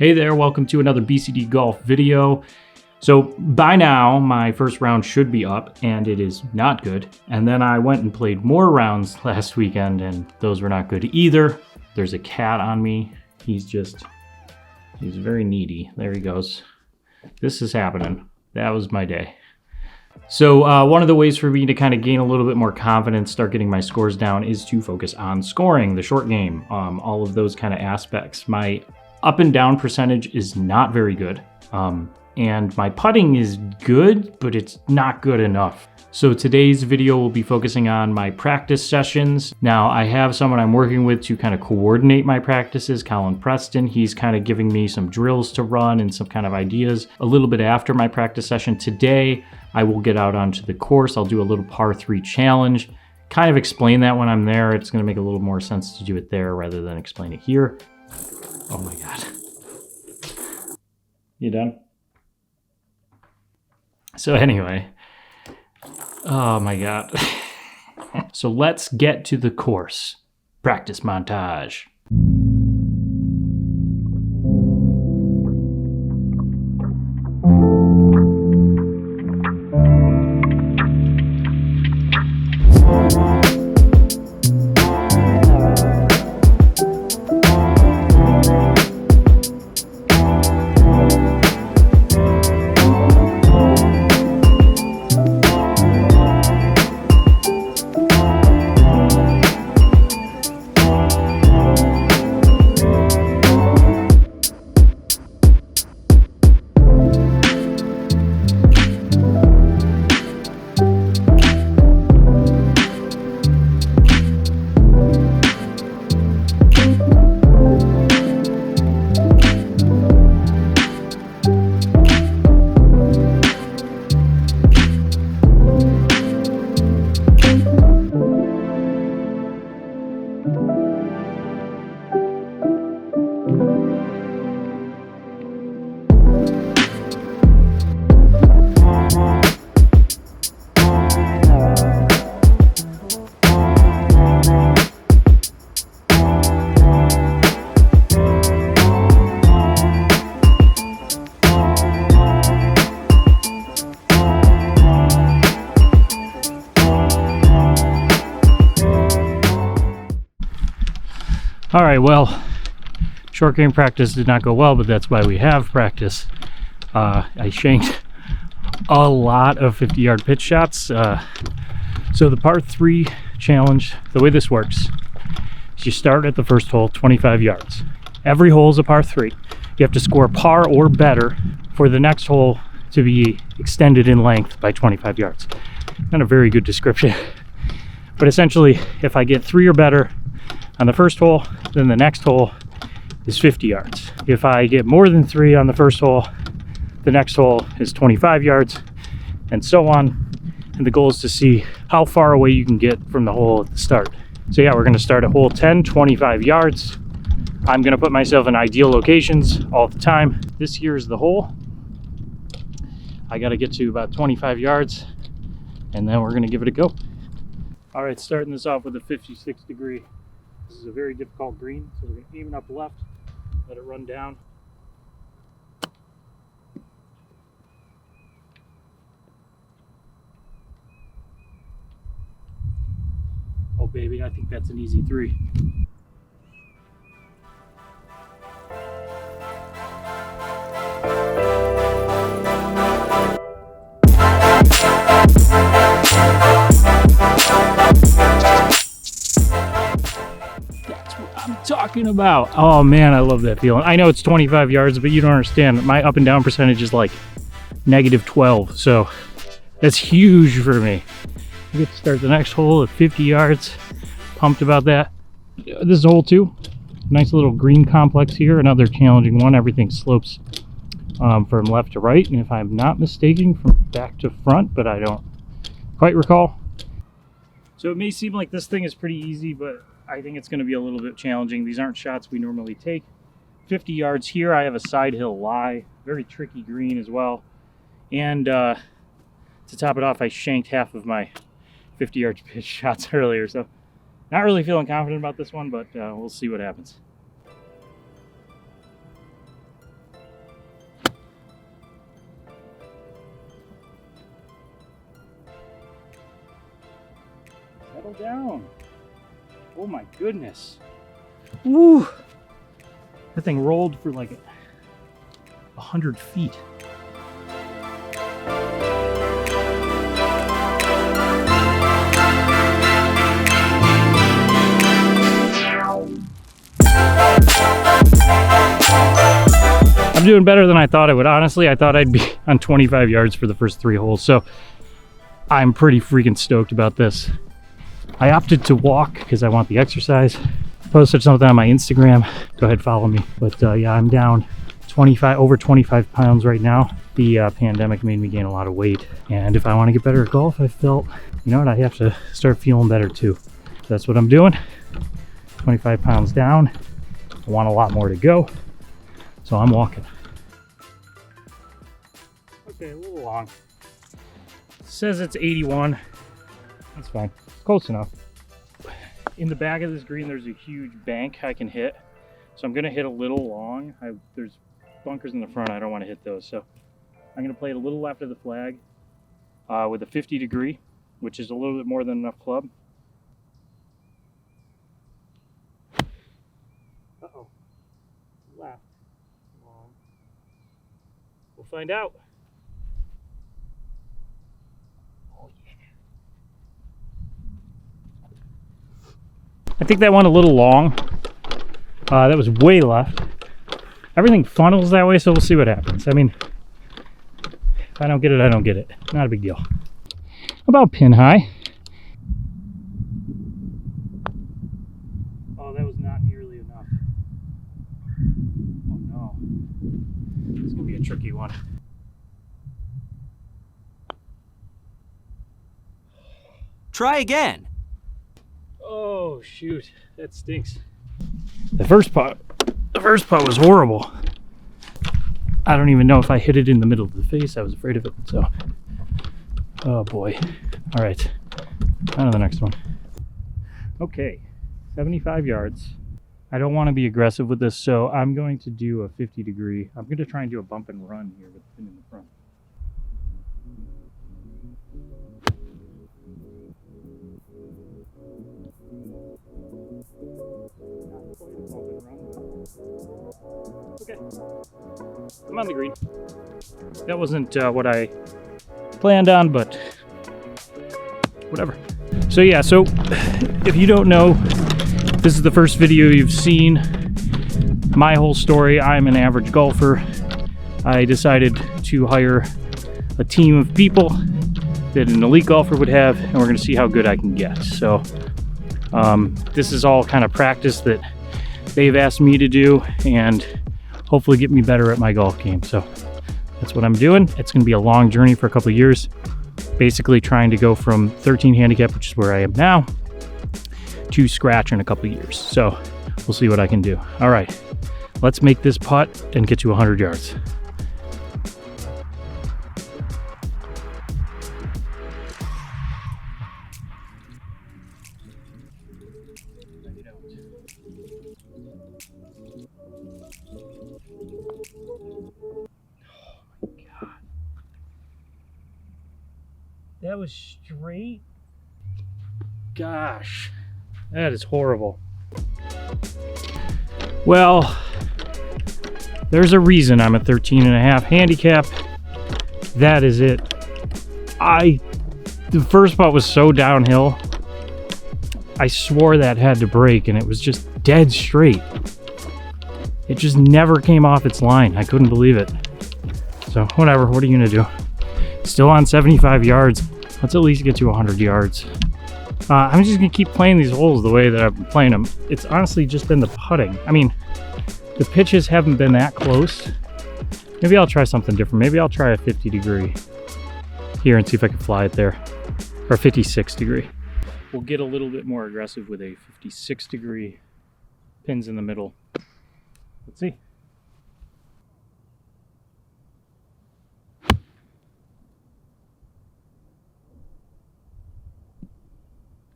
Hey there, welcome to another BCD Golf video. So by now, my first round should be up, and it is not good. And then I went and played more rounds last weekend, and those were not good either. There's a cat on me. He's very needy. There he goes. This is happening. That was my day. So one of the ways for me to kind of gain a little bit more confidence, start getting my scores down, is to focus on scoring, the short game, all of those kind of aspects. My up and down percentage is not very good. And my putting is good, but it's not good enough. So today's video will be focusing on my practice sessions. Now I have someone I'm working with to kind of coordinate my practices, Colin Preston. He's kind of giving me some drills to run and some kind of ideas a little bit after my practice session. Today, I will get out onto the course. I'll do a little par 3 challenge, kind of explain that when I'm there. It's gonna make a little more sense to do it there rather than explain it here. Oh my God. You done? So anyway, oh my God. So let's get to the course. Practice montage. All right, well, short game practice did not go well, but that's why we have practice. I shanked a lot of 50-yard pitch shots. So the par 3 challenge, the way this works, is you start at the first hole, 25 yards. Every hole is a par 3. You have to score par or better for the next hole to be extended in length by 25 yards. Not a very good description. But essentially, if I get 3 or better on the first hole, then the next hole is 50 yards. If I get more than 3 on the first hole, the next hole is 25 yards, and so on. And the goal is to see how far away you can get from the hole at the start. So yeah, we're gonna start at hole 10, 25 yards. I'm gonna put myself in ideal locations all the time. This here is the hole. I gotta get to about 25 yards, and then we're gonna give it a go. All right, starting this off with a 56 degree. This is a very difficult green, so we're going to aim it up left, let it run down. Oh baby, I think that's an easy 3. I'm talking about. Oh man, I love that feeling. I know it's 25 yards, but you don't understand. My up and down percentage is like -12, so that's huge for me. I get to start the next hole at 50 yards. Pumped about that. This is hole 2. Nice little green complex here. Another challenging one. Everything slopes from left to right, and if I'm not mistaken, from back to front, but I don't quite recall. So it may seem like this thing is pretty easy, but I think it's going to be a little bit challenging. These aren't shots we normally take. 50 yards here, I have a side hill lie. Very tricky green as well. And to top it off, I shanked half of my 50-yard pitch shots earlier. So not really feeling confident about this one, but we'll see what happens. Settle down. Oh my goodness. Woo! That thing rolled for like 100 feet. I'm doing better than I thought I would. Honestly, I thought I'd be on 25 yards for the first 3 holes, so I'm pretty freaking stoked about this. I opted to walk because I want the exercise. Posted something on my Instagram. Go ahead, follow me. But yeah, I'm down over 25 pounds right now. The pandemic made me gain a lot of weight, and if I want to get better at golf, I felt, you know what, I have to start feeling better too. So that's what I'm doing. 25 pounds down. I want a lot more to go, so I'm walking. Okay, a little long. It says it's 81. That's fine. Close enough. In the back of this green, there's a huge bank I can hit. So I'm going to hit a little long. There's bunkers in the front. I don't want to hit those. So I'm going to play it a little left of the flag with a 50 degree, which is a little bit more than enough club. Uh-oh. Left. Long. We'll find out. I think that went a little long. That was way left. Everything funnels that way, so we'll see what happens. I mean, if I don't get it, I don't get it. Not a big deal. About pin high. Oh, that was not nearly enough. Oh no. This is going to be a tricky one. Try again. Oh shoot, that stinks. The first putt was horrible. I don't even know if I hit it in the middle of the face. I was afraid of it, so. Oh boy. All right, on to the next one. Okay, 75 yards. I don't want to be aggressive with this, so I'm going to do a 50 degree. I'm going to try and do a bump and run here with the pin in the front. Okay, I'm on the green. That wasn't what I planned on, but whatever. So yeah, so if you don't know, this is the first video you've seen. My whole story, I'm an average golfer. I decided to hire a team of people that an elite golfer would have, and we're gonna see how good I can get. So this is all kind of practice that they've asked me to do and hopefully get me better at my golf game. So that's what I'm doing. It's going to be a long journey for a couple of years, basically trying to go from 13 handicap, which is where I am now, to scratch in a couple of years. So we'll see what I can do. All right, let's make this putt and get to 100 yards. That was straight. Gosh, that is horrible. Well, there's a reason I'm a 13.5 handicap. That is it. The first putt was so downhill. I swore that had to break, and it was just dead straight. It just never came off its line. I couldn't believe it. So whatever, what are you gonna do? Still on 75 yards. Let's at least get to 100 yards. I'm just gonna keep playing these holes the way that I've been playing them. It's honestly just been the putting. I mean, the pitches haven't been that close. Maybe I'll try something different. Maybe I'll try a 50 degree here and see if I can fly it there. Or 56 degree. We'll get a little bit more aggressive with a 56 degree pins in the middle. Let's see.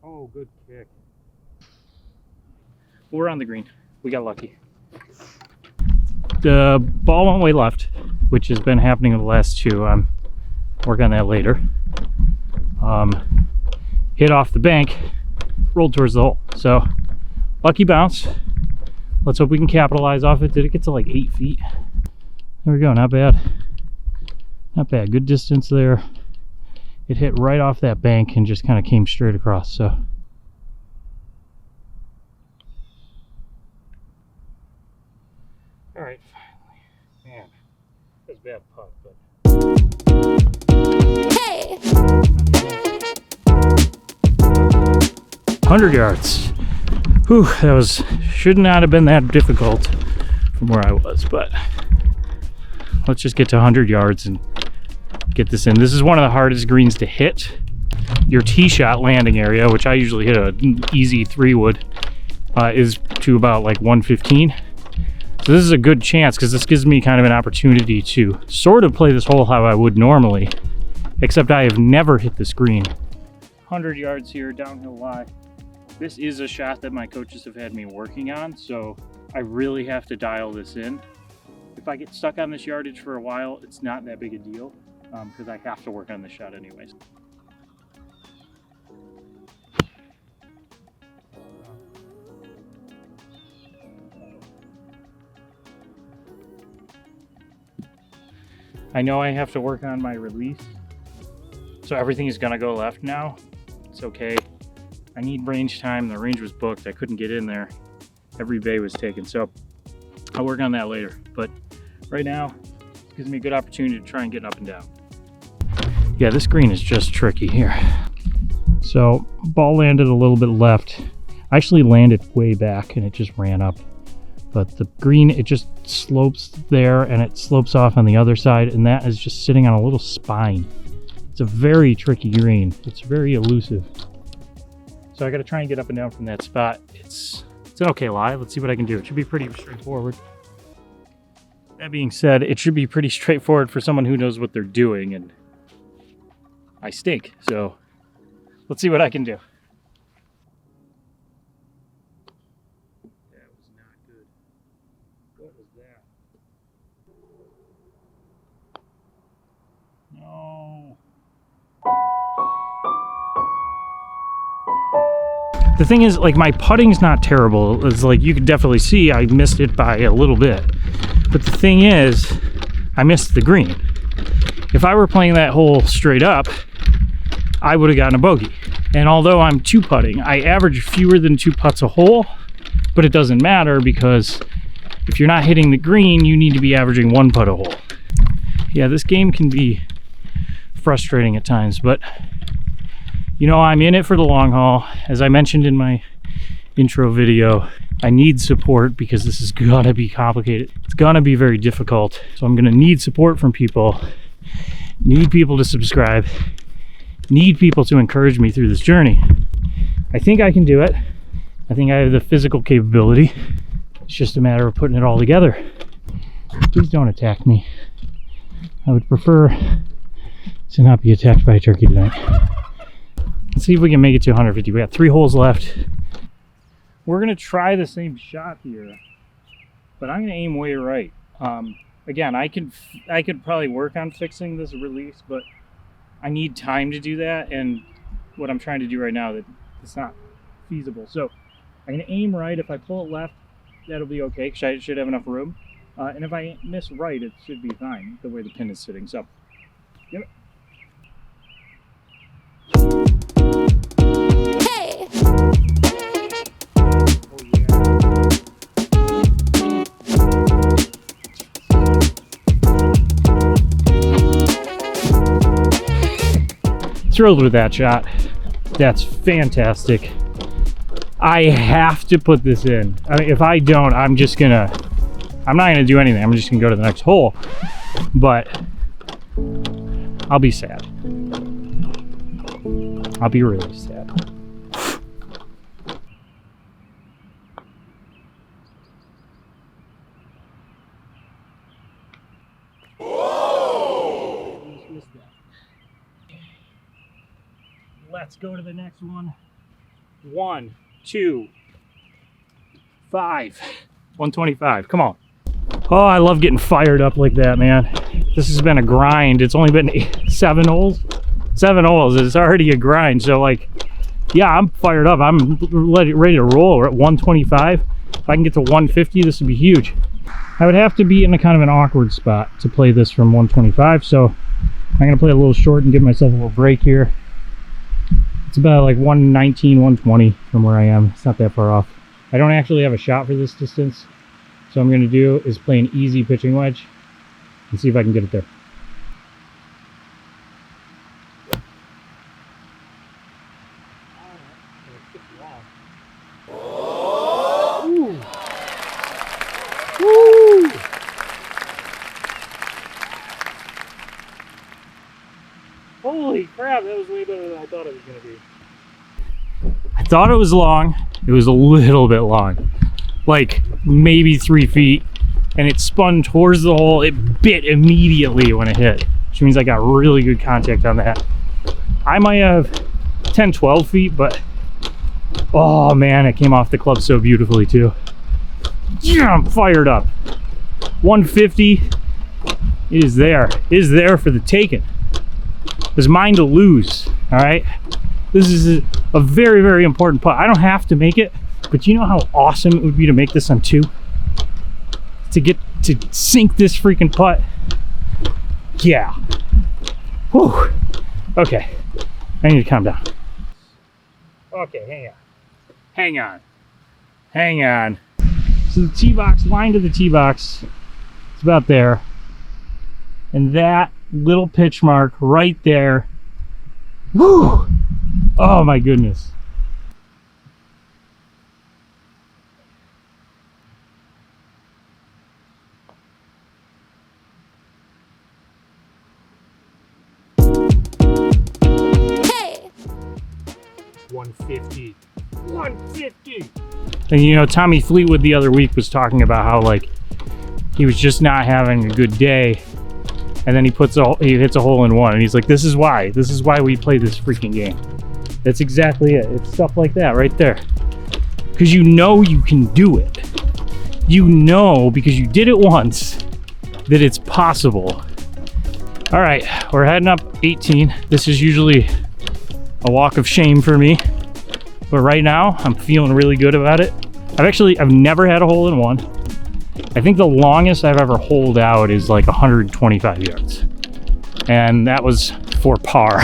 Oh, good kick. We're on the green. We got lucky. The ball went way left, which has been happening in the last two. Work on that later. Hit off the bank, rolled towards the hole. So lucky bounce. Let's hope we can capitalize off it. Did it get to like 8 feet? There we go, not bad. Not bad, good distance there. It hit right off that bank and just kind of came straight across, so. All right, finally. Man, that's a bad putt, but. Hey! 100 yards. Whew, should not have been that difficult from where I was, but let's just get to 100 yards and get this in. This is one of the hardest greens to hit. Your tee shot landing area, which I usually hit an easy 3-wood, is to about like 115. So this is a good chance because this gives me kind of an opportunity to sort of play this hole how I would normally, except I have never hit this green. 100 yards here, downhill lie. This is a shot that my coaches have had me working on, so I really have to dial this in. If I get stuck on this yardage for a while, it's not that big a deal because I have to work on this shot anyways. I know I have to work on my release, so everything is gonna go left now. It's okay. I need range time. The range was booked. I couldn't get in there. Every bay was taken, so I'll work on that later. But right now, it gives me a good opportunity to try and get up and down. Yeah, this green is just tricky here. So ball landed a little bit left. I actually landed way back and it just ran up. But the green, it just slopes there and it slopes off on the other side, and that is just sitting on a little spine. It's a very tricky green. It's very elusive. So I gotta try and get up and down from that spot. It's an okay lie. Let's see what I can do. It should be pretty straightforward. That being said, it should be pretty straightforward for someone who knows what they're doing, and I stink. So let's see what I can do. That was not good. What was that? No. The thing is, like, my putting's not terrible. It's like, you can definitely see I missed it by a little bit. But the thing is, I missed the green. If I were playing that hole straight up, I would have gotten a bogey. And although I'm 2-putting, I average fewer than 2 putts a hole, but it doesn't matter because if you're not hitting the green, you need to be averaging 1 putt a hole. Yeah, this game can be frustrating at times, but you know, I'm in it for the long haul. As I mentioned in my intro video, I need support because this is gonna be complicated. It's gonna be very difficult. So I'm gonna need support from people, need people to subscribe, need people to encourage me through this journey. I think I can do it. I think I have the physical capability. It's just a matter of putting it all together. Please don't attack me. I would prefer to not be attacked by a turkey tonight. Let's see if we can make it to 150. We got 3 holes left. We're gonna try the same shot here, but I'm gonna aim way right. Again, I could probably work on fixing this release, but I need time to do that, and what I'm trying to do right now, that it's not feasible. So I'm gonna aim right. If I pull it left, that'll be okay, because I should have enough room. And if I miss right, it should be fine, the way the pin is sitting. So, give it. Hey! Oh, yeah. Thrilled with that shot. That's fantastic. I have to put this in. I mean, if I don't, I'm not gonna do anything. I'm just gonna go to the next hole. But I'll be sad. I'll be really sad. Whoa! Let's go to the next one. 1, 2, 5. 125. Come on. Oh, I love getting fired up like that, man. This has been a grind. It's only been 7 holes. 7 holes. It's already a grind. So, like, Yeah, I'm fired up. I'm ready to roll. We're at 125. If I can get to 150, this would be huge. I would have to be in a kind of an awkward spot to play this from 125, so I'm going to play a little short and give myself a little break here. It's about like 119, 120 from where I am. It's not that far off. I don't actually have a shot for this distance, so what I'm going to do is play an easy pitching wedge and see if I can get it there. Woo! Holy crap, that was way better than I thought it was going to be. I thought it was long. It was a little bit long. Like maybe 3 feet. And it spun towards the hole. It bit immediately when it hit, which means I got really good contact on that. I might have 10, 12 feet, but oh man, it came off the club so beautifully too. Yeah, I'm fired up. 150 is there. Is there for the taking. It's mine to lose. All right. This is a very, very important putt. I don't have to make it, but you know how awesome it would be to make this on 2? To get to sink this freaking putt. Yeah. Whew. Okay. I need to calm down. Okay, hang on. Hang on. Hang on. So the tee box, line to the tee box, it's about there. And that little pitch mark right there. Woo! Oh my goodness. Hey! 150. 150! And you know, Tommy Fleetwood the other week was talking about how like he was just not having a good day, and then he hits a hole in one, and he's like, this is why we play this freaking game. That's exactly it. It's stuff like that right there, because you know you can do it. You know, because you did it once, that it's possible. All right, we're heading up 18. This is usually a walk of shame for me, but right now I'm feeling really good about it. I've never had a hole in one. I think the longest I've ever holed out is like 125 yards, and that was for par.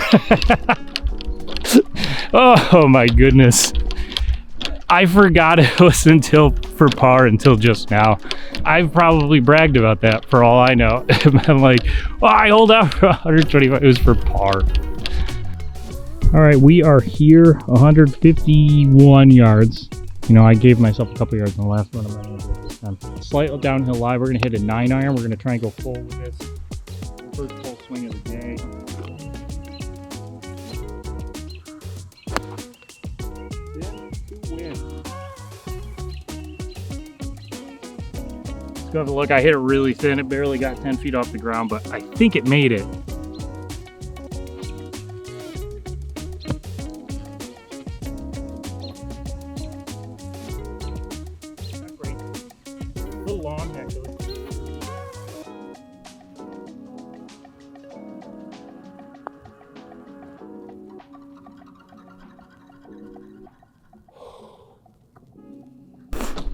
Oh my goodness, I forgot it was for par until just now. I've probably bragged about that for all I know. I'm like, oh, I holed out for 125. It was for par. All right, we are here, 151 yards. You know, I gave myself a couple yards in the last one. I'm not going to do it this time. Slight downhill lie. We're going to hit a 9-iron. We're going to try and go full with this. First full swing of the day. To win. Let's go have a look. I hit it really thin. It barely got 10 feet off the ground, but I think it made it. Long actually.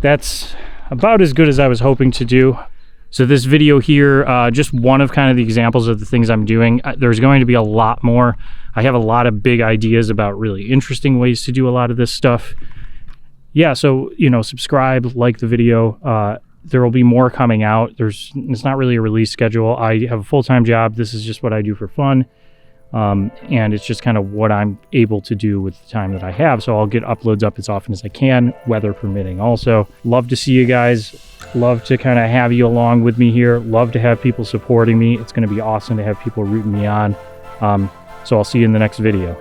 That's about as good as I was hoping to do. So this video here, just one of kind of the examples of the things I'm doing. There's going to be a lot more. I have a lot of big ideas about really interesting ways to do a lot of this stuff. Yeah, so, you know, subscribe, like the video. There will be more coming out. It's not really a release schedule. I have a full-time job. This is just what I do for fun. And it's just kind of what I'm able to do with the time that I have. So I'll get uploads up as often as I can, weather permitting also. Love to see you guys. Love to kind of have you along with me here. Love to have people supporting me. It's going to be awesome to have people rooting me on. So I'll see you in the next video.